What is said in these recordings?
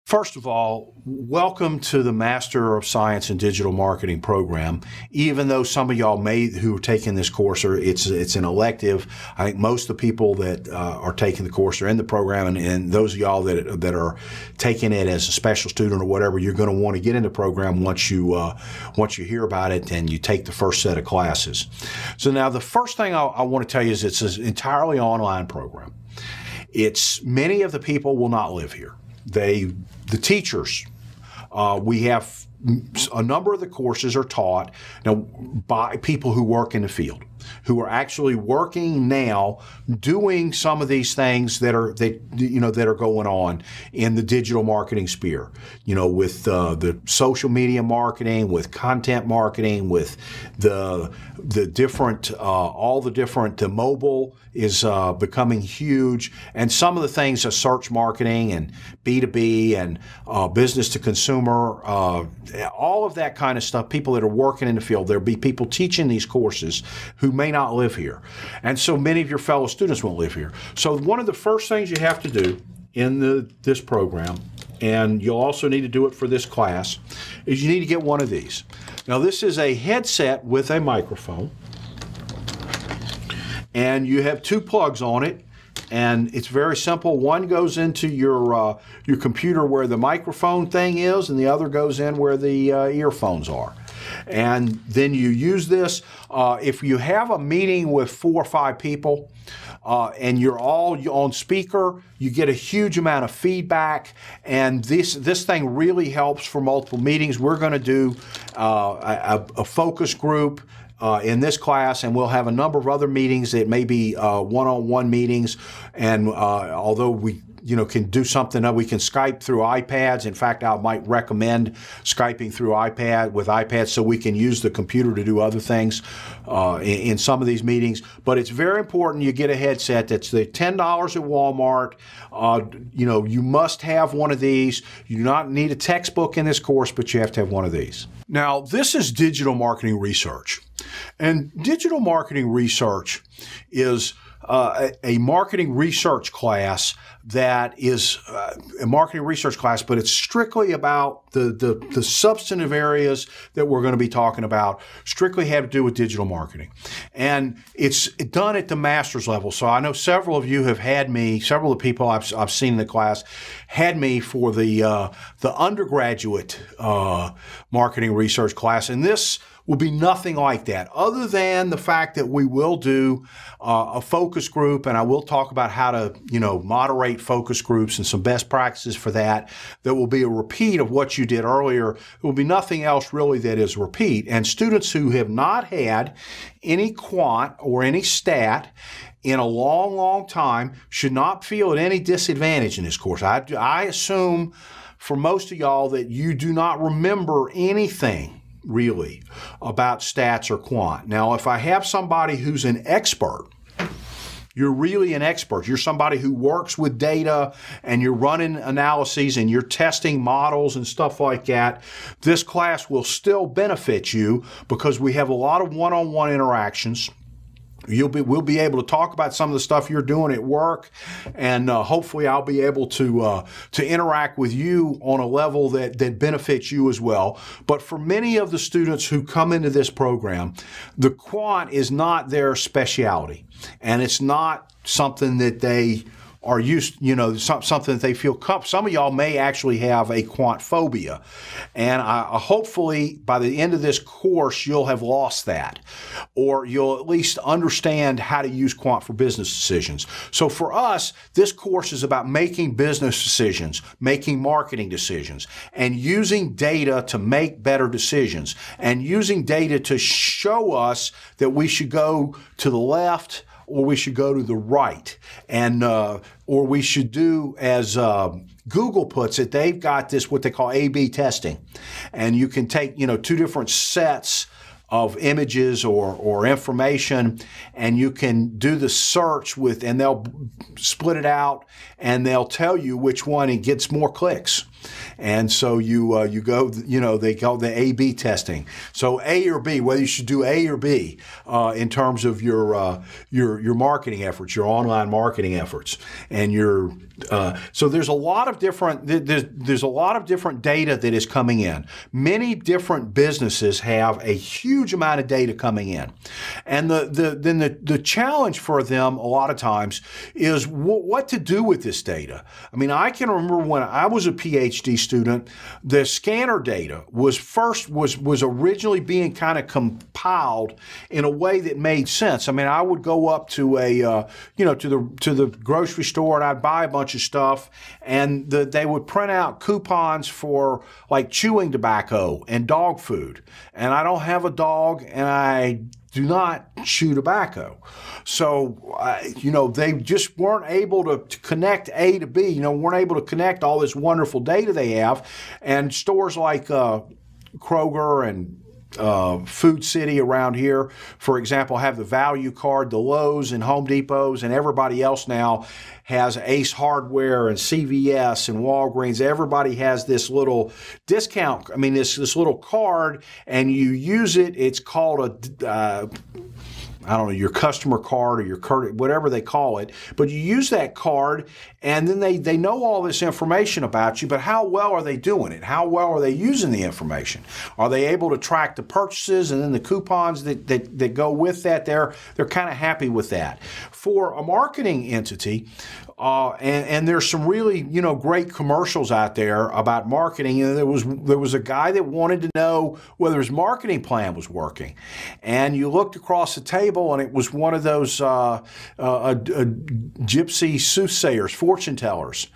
First of all, welcome to the Master of Science in Digital Marketing program. Even though some of y'all who are taking this course, it's an elective, I think most of the people that are taking the course are in the program, and those of y'all that are taking it as a special student or whatever, you're going to want to get in the program once you hear about it and you take the first set of classes. So now the first thing I want to tell you is it's an entirely online program. Many of the people will not live here. The teachers, we have a number of the courses are taught now by people who work in the field, who are actually working now, doing some of these things that are going on in the digital marketing sphere. With the social media marketing, with content marketing, with the different the mobile is becoming huge, and some of the things are search marketing and B2B and business to consumer, all of that kind of stuff. People that are working in the field, there'll be people teaching these courses who may not live here, and so many of your fellow students won't live here. So one of the first things you have to do in this program, and you'll also need to do it for this class, is you need to get one of these. Now this is a headset with a microphone, and you have two plugs on it, and it's very simple. One goes into your computer where the microphone thing is, and the other goes in where the earphones are. And then you use this. If you have a meeting with 4 or 5 people and you're all on speaker, you get a huge amount of feedback, and this thing really helps for multiple meetings. We're going to do a focus group in this class, and we'll have a number of other meetings that may be one-on-one meetings, and although we can do something that we can Skype through iPads. In fact, I might recommend Skyping through iPads so we can use the computer to do other things in some of these meetings. But it's very important you get a headset. That's the $10 at Walmart. You must have one of these. You do not need a textbook in this course, but you have to have one of these. Now, this is digital marketing research. And digital marketing research is a marketing research class that is a marketing research class, but it's strictly about the substantive areas that we're going to be talking about, strictly have to do with digital marketing. And it's done at the master's level. So I know several of you have had me, several of the people I've seen in the class had me for the undergraduate marketing research class. And this will be nothing like that, other than the fact that we will do a focus group, and I will talk about how to, moderate focus groups and some best practices for that. That will be a repeat of what you did earlier. There will be nothing else really that is repeat. And students who have not had any quant or any stat in a long, long time should not feel at any disadvantage in this course. I assume for most of y'all that you do not remember anything really about stats or quant. Now, if I have somebody who's an expert, you're really an expert. You're somebody who works with data and you're running analyses and you're testing models and stuff like that, this class will still benefit you because we have a lot of one-on-one interactions. We'll be able to talk about some of the stuff you're doing at work, and hopefully I'll be able to interact with you on a level that benefits you as well. But for many of the students who come into this program, the quant is not their specialty, and it's not something that they are used, something that they feel comfortable. Some of y'all may actually have a quant phobia, and hopefully by the end of this course you'll have lost that, or you'll at least understand how to use quant for business decisions. So for us, this course is about making business decisions, making marketing decisions, and using data to make better decisions, and using data to show us that we should go to the left or we should go to the right, and or we should do as Google puts it. They've got this what they call A/B testing, and you can take two different sets of images or information, and you can do the search with, and they'll split it out and they'll tell you which one it gets more clicks. And so you go, they call the A/B testing. So A or B, whether you should do A or B in terms of your marketing efforts, your online marketing efforts, and so there's a lot of different data that is coming in. Many different businesses have a huge amount of data coming in, and the challenge for them a lot of times is what to do with this data. I mean, I can remember when I was a PhD student, the scanner data was originally being kind of compiled in a way that made sense. I mean, I would go up to to the grocery store and I'd buy a bunch of stuff, and they would print out coupons for like chewing tobacco and dog food. And I don't have a dog, and I do not chew tobacco. So, they just weren't able to connect A to B, weren't able to connect all this wonderful data they have. And stores like Kroger and Food City around here, for example, have the value card. The Lowe's and Home Depots and everybody else now has Ace Hardware and CVS and Walgreens. Everybody has this little discount, this little card, and you use it. It's called your customer card or your whatever they call it, but you use that card, and then they know all this information about you, but how well are they doing it? How well are they using the information? Are they able to track the purchases and then the coupons that go with that? They're kind of happy with that. For a marketing entity, and there's some really great commercials out there about marketing. And there was a guy that wanted to know whether his marketing plan was working, and you looked across the table, and it was one of those gypsy soothsayers, fortune tellers,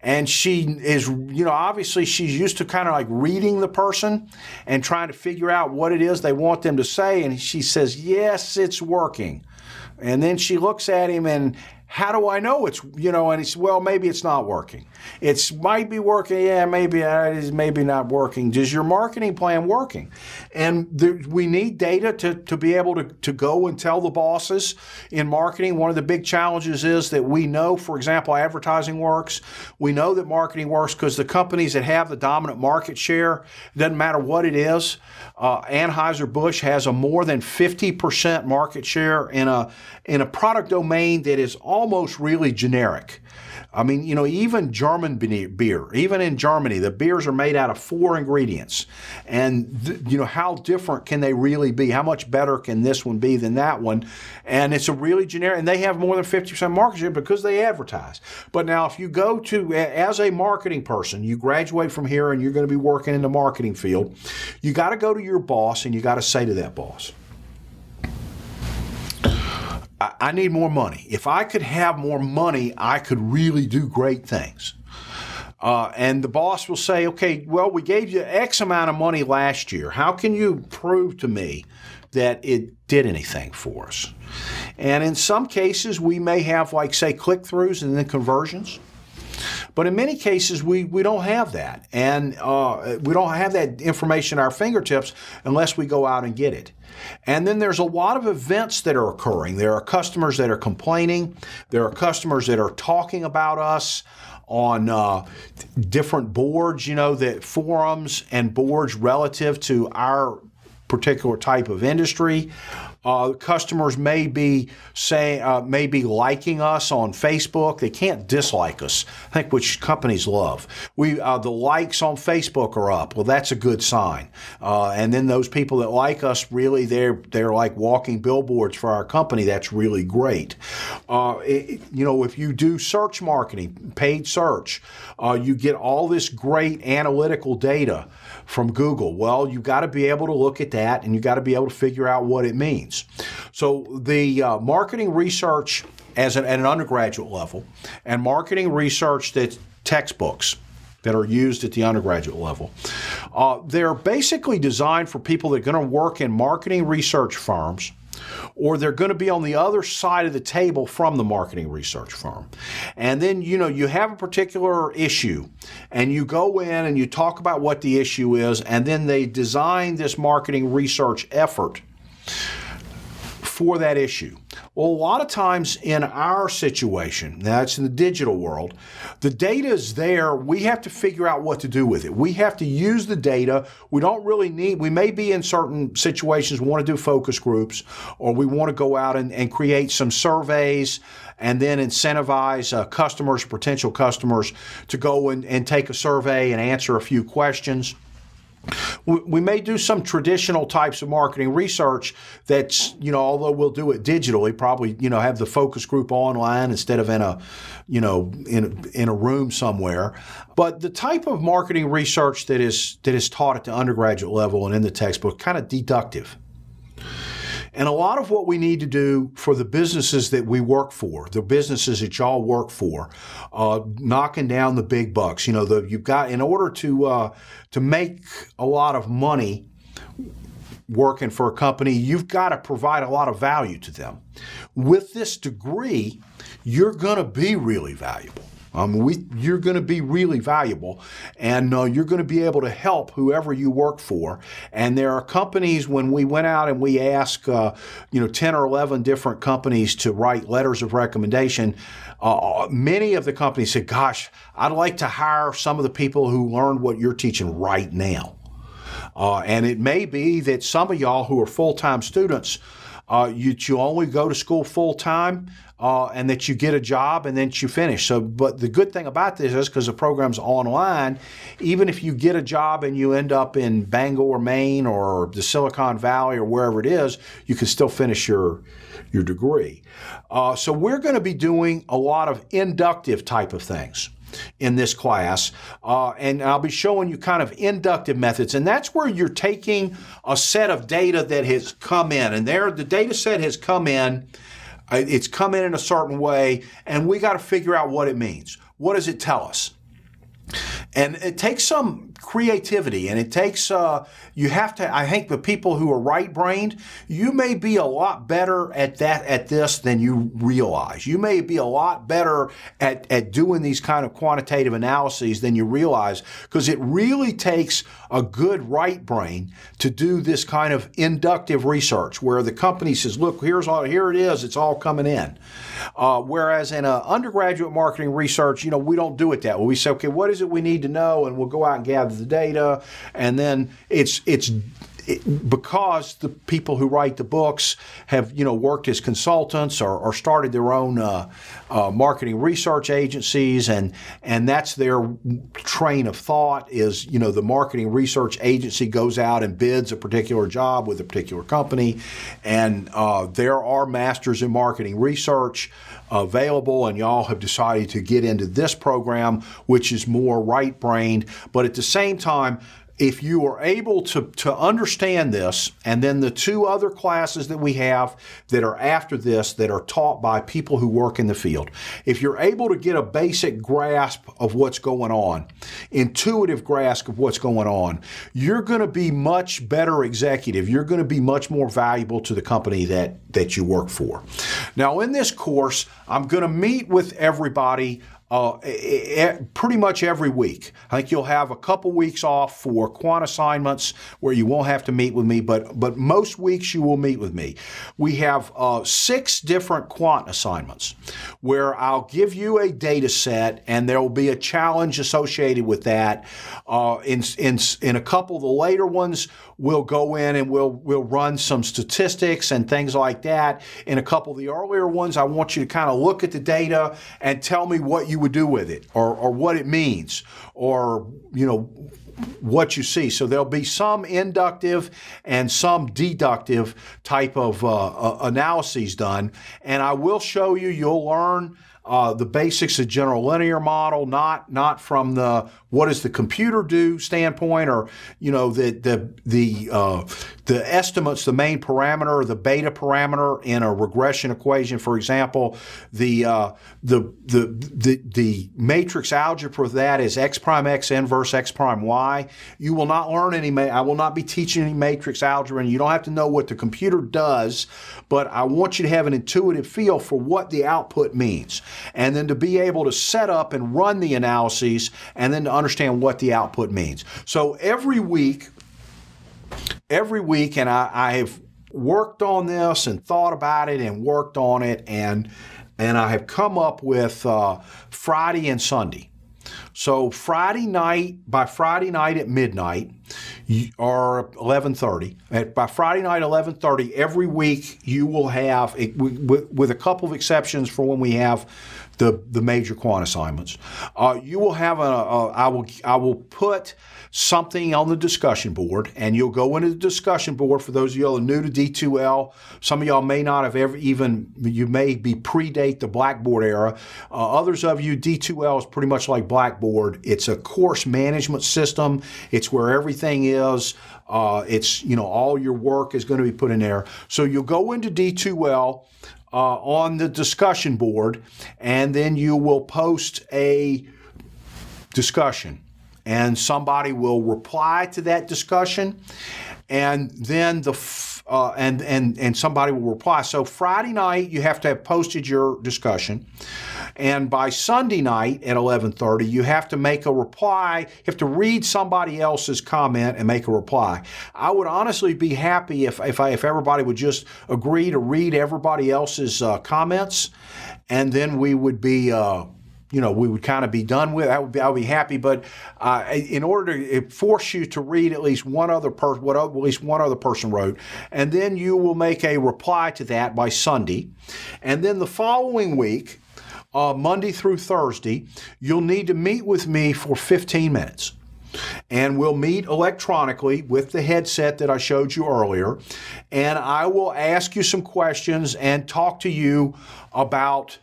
and she is obviously she's used to kind of like reading the person and trying to figure out what it is they want them to say, and she says, "Yes, it's working." And then she looks at him and, "How do I know it's, and he says, "Well, maybe it's not working. It might be working. Yeah, maybe it is, maybe not working. Is your marketing plan working?" And we need data to be able to go and tell the bosses in marketing. One of the big challenges is that we know, for example, advertising works. We know that marketing works because the companies that have the dominant market share, it doesn't matter what it is, Anheuser-Busch has a more than 50% market share in a product domain that is almost really generic. I mean, even German beer, even in Germany, the beers are made out of 4 ingredients. And, how different can they really be? How much better can this one be than that one? And it's a really generic, and they have more than 50% market share because they advertise. But now if you go to, as a marketing person, you graduate from here and you're going to be working in the marketing field, you got to go to your boss and you got to say to that boss, "I need more money. If I could have more money, I could really do great things." And the boss will say, "Okay, well, we gave you X amount of money last year. How can you prove to me that it did anything for us?" And in some cases, we may have, like, say, click-throughs and then conversions. But in many cases, we don't have that. And we don't have that information at our fingertips unless we go out and get it. And then there's a lot of events that are occurring. There are customers that are complaining. There are customers that are talking about us on different boards, that forums and boards relative to our particular type of industry. Customers may be liking us on Facebook. They can't dislike us, I think, which companies love. The likes on Facebook are up. Well, that's a good sign. And then those people that like us, really, they're like walking billboards for our company. That's really great. If you do search marketing, paid search, you get all this great analytical data from Google. Well, you've got to be able to look at that, and you've got to be able to figure out what it means. So the marketing research at an undergraduate level and marketing research that's textbooks that are used at the undergraduate level, they're basically designed for people that are going to work in marketing research firms, or they're going to be on the other side of the table from the marketing research firm. And then, you have a particular issue, and you go in and you talk about what the issue is, and then they design this marketing research effort for that issue. Well, a lot of times in our situation, that's in the digital world, the data is there. We have to figure out what to do with it. We have to use the data. We don't really need, we may be in certain situations, we want to do focus groups, or we want to go out and create some surveys and then incentivize customers, potential customers, to go and take a survey and answer a few questions. We may do some traditional types of marketing research that's, although we'll do it digitally, probably, have the focus group online instead of in a, in a room somewhere. But the type of marketing research that is taught at the undergraduate level and in the textbook, kind of deductive. And a lot of what we need to do for the businesses that we work for, the businesses that y'all work for, knocking down the big bucks, you've got, in order to make a lot of money working for a company, you've got to provide a lot of value to them. With this degree, you're going to be really valuable. You're going to be really valuable, and you're going to be able to help whoever you work for. And there are companies, when we went out and we asked, 10 or 11 different companies to write letters of recommendation, many of the companies said, gosh, I'd like to hire some of the people who learned what you're teaching right now. And it may be that some of y'all who are full-time students, you only go to school full-time, and that you get a job and then you finish. So, but the good thing about this is, because the program's online, even if you get a job and you end up in Bangor, Maine, or the Silicon Valley, or wherever it is, you can still finish your degree. So we're going to be doing a lot of inductive type of things in this class, and I'll be showing you kind of inductive methods, and that's where you're taking a set of data that has come in, and there the data set has come in. It's come in a certain way, and we got to figure out what it means. What does it tell us? And it takes some creativity, and it takes, you have to, I think the people who are right-brained, you may be a lot better at this than you realize. You may be a lot better at doing these kind of quantitative analyses than you realize, because it really takes a good right brain to do this kind of inductive research where the company says, look, here it is, it's all coming in. Whereas in undergraduate marketing research, we don't do it that way. We say, okay, what is it we need to know? And we'll go out and gather the data. And then because the people who write the books have, worked as consultants or started their own marketing research agencies, and that's their train of thought is, the marketing research agency goes out and bids a particular job with a particular company, and there are masters in marketing research available, and y'all have decided to get into this program, which is more right-brained, but at the same time, if you are able to understand this, and then the two other classes that we have that are after this that are taught by people who work in the field, if you're able to get a basic grasp of what's going on, intuitive grasp of what's going on, you're going to be much better executive. You're going to be much more valuable to the company that you work for. Now, in this course, I'm going to meet with everybody pretty much every week. I think you'll have a couple weeks off for quant assignments where you won't have to meet with me, but most weeks you will meet with me. We have 6 different quant assignments where I'll give you a data set, and there will be a challenge associated with that. In a couple of the later ones, we'll go in and we'll run some statistics and things like that. In a couple of the earlier ones, I want you to kind of look at the data and tell me what you would do with it, or what it means, or what you see. So there'll be some inductive and some deductive type of analyses done, and I will show you. You'll learn the basics of general linear model, not from the what does the computer do standpoint, or the estimates, the main parameter, the beta parameter in a regression equation. For example, the matrix algebra of that is x prime x inverse x prime y. You will not learn I will not be teaching any matrix algebra, and you don't have to know what the computer does, but I want you to have an intuitive feel for what the output means, and then to be able to set up and run the analyses, and then to understand what the output means. So every week, and I have worked on this and thought about it and worked on it, and I have come up with Friday and Sunday. So Friday night, by Friday night at midnight, or 11:30. By Friday night 11:30 every week, you will have, with a couple of exceptions for when we have the major quant assignments, you will have I will put something on the discussion board, and you'll go into the discussion board. For those of y'all new to D2L, some of y'all may not have ever you may be predate the Blackboard era. Others of you, D2L is pretty much like Blackboard. It's a course management system. It's where everything is. It's, all your work is going to be put in there. So you'll go into D2L on the discussion board, and then you will post a discussion, and somebody will reply to that discussion, and then and somebody will reply. So Friday night you have to have posted your discussion, and by Sunday night at 11:30 you have to make a reply. You have to read somebody else's comment and make a reply. I would honestly be happy if everybody would just agree to read everybody else's comments, and then we would be we would kind of be done with. I would be happy, but in order to force you to read at least one other person, what at least one other person wrote, and then you will make a reply to that by Sunday, and then the following week, Monday through Thursday, you'll need to meet with me for 15 minutes. And we'll meet electronically with the headset that I showed you earlier, and I will ask you some questions and talk to you about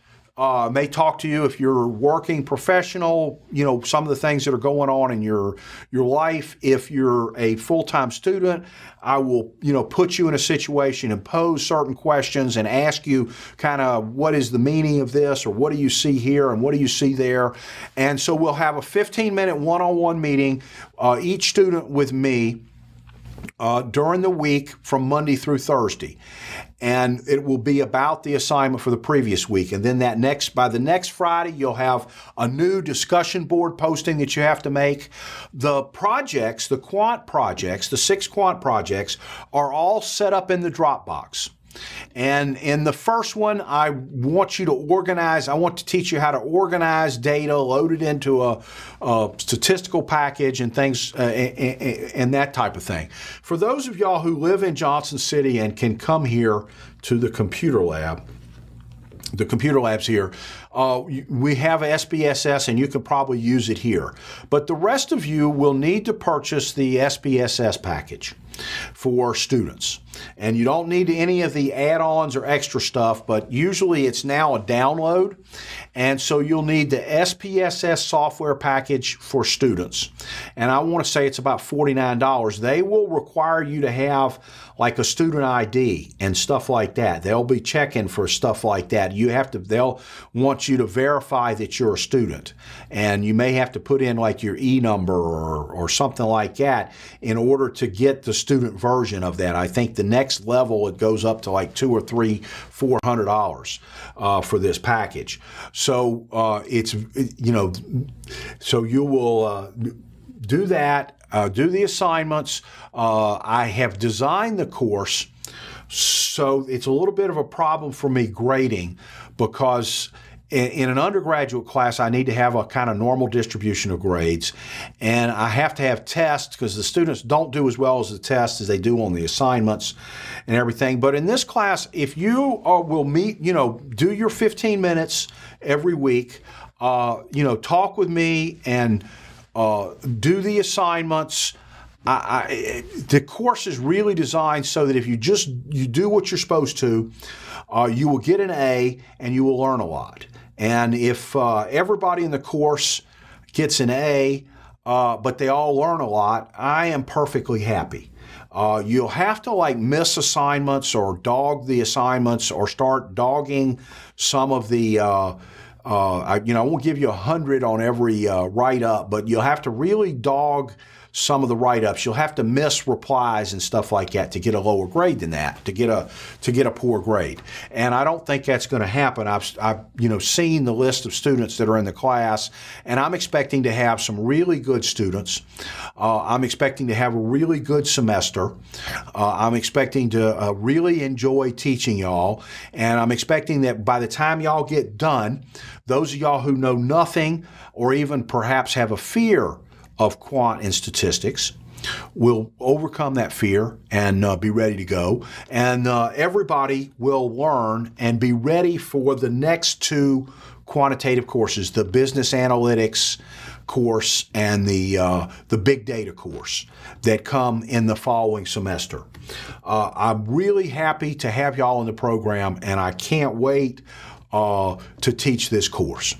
may talk to you if you're working professional, some of the things that are going on in your life. If you're a full-time student, I will, put you in a situation and pose certain questions and ask you kind of what is the meaning of this, or what do you see here and what do you see there. And so we'll have a 15-minute one-on-one meeting, each student with me, during the week from Monday through Thursday. And it will be about the assignment for the previous week. And then by the next Friday, you'll have a new discussion board posting that you have to make. The projects, the quant projects, the 6 quant projects are all set up in the Dropbox. And in the first one, I want to teach you how to organize data, load it into a statistical package and things, and that type of thing. For those of y'all who live in Johnson City and can come here to the computer lab, the computer labs here, we have SPSS, and you can probably use it here. But the rest of you will need to purchase the SPSS package for students. And you don't need any of the add-ons or extra stuff, but usually it's now a download. And so you'll need the SPSS software package for students. And I want to say it's about $49. They will require you to have like a student ID and stuff like that. They'll be checking for stuff like that. They'll want you to verify that you're a student. And you may have to put in like your E-number or something like that in order to get the student version of that. I think the next level, it goes up to like $200 or $400 for this package. So so you will do that, do the assignments. I have designed the course so it's a little bit of a problem for me grading, because in an undergraduate class, I need to have a kind of normal distribution of grades, and I have to have tests because the students don't do as well as the tests as they do on the assignments and everything. But in this class, if you will meet, do your 15 minutes every week, talk with me and do the assignments. The course is really designed so that if you do what you're supposed to, you will get an A and you will learn a lot. And if everybody in the course gets an A, but they all learn a lot, I am perfectly happy. You'll have to miss assignments or dog the assignments or start dogging some of the, I won't give you 100 on every write-up, but you'll have to really dog some of the write-ups. You'll have to miss replies and stuff like that to get a lower grade than that, to get a poor grade. And I don't think that's going to happen. I've seen the list of students that are in the class, and I'm expecting to have some really good students. I'm expecting to have a really good semester. I'm expecting to really enjoy teaching y'all, and I'm expecting that by the time y'all get done, those of y'all who know nothing or even perhaps have a fear of quant and statistics will overcome that fear and be ready to go. And everybody will learn and be ready for the next two quantitative courses, the business analytics course and the big data course that come in the following semester. I'm really happy to have y'all in the program, and I can't wait to teach this course.